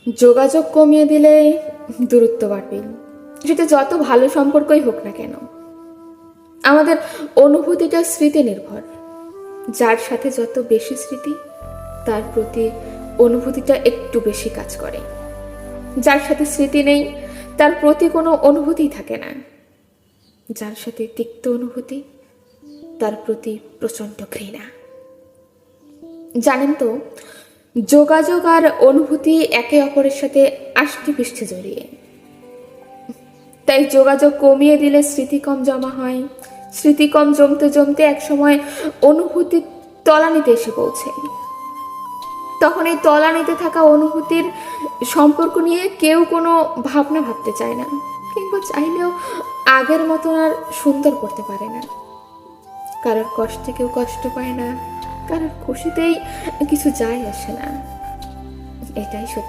যোগাযোগ কমিয়ে দিলে দূরত্ব বাড়বে, সেটা যত ভালো সম্পর্কই হোক না কেন। আমাদের অনুভূতিটা স্মৃতি নির্ভর। যার সাথে যত বেশি স্মৃতি, তার প্রতি অনুভূতিটা একটু বেশি কাজ করে। যার সাথে স্মৃতি নেই, তার প্রতি কোনো অনুভূতি থাকে না। যার সাথে তিক্ত অনুভূতি, তার প্রতি প্রচণ্ড ঘৃণা। জানেন তো, যোগাযোগ আর অনুভূতি একে অপরের সাথে আষ্টি পৃষ্ঠে জড়িয়ে। তাই যোগাযোগ কমিয়ে দিলে স্মৃতি কম জমা হয়, স্মৃতি কম জমতে জমতে একসময় অনুভূতির তলানিতে এসে পৌঁছে। তখন এই তলানিতে থাকা অনুভূতির সম্পর্ক নিয়ে কেউ কোনো ভাবনা ভাবতে চায় না, কিংবা চাইলেও আগের মতন আর সুন্দর করতে পারে না। কারোর কষ্টে কেউ কষ্ট পায় না, কারোর খুশিতেই কিছু যায় আসে না। এটাই সত্যি।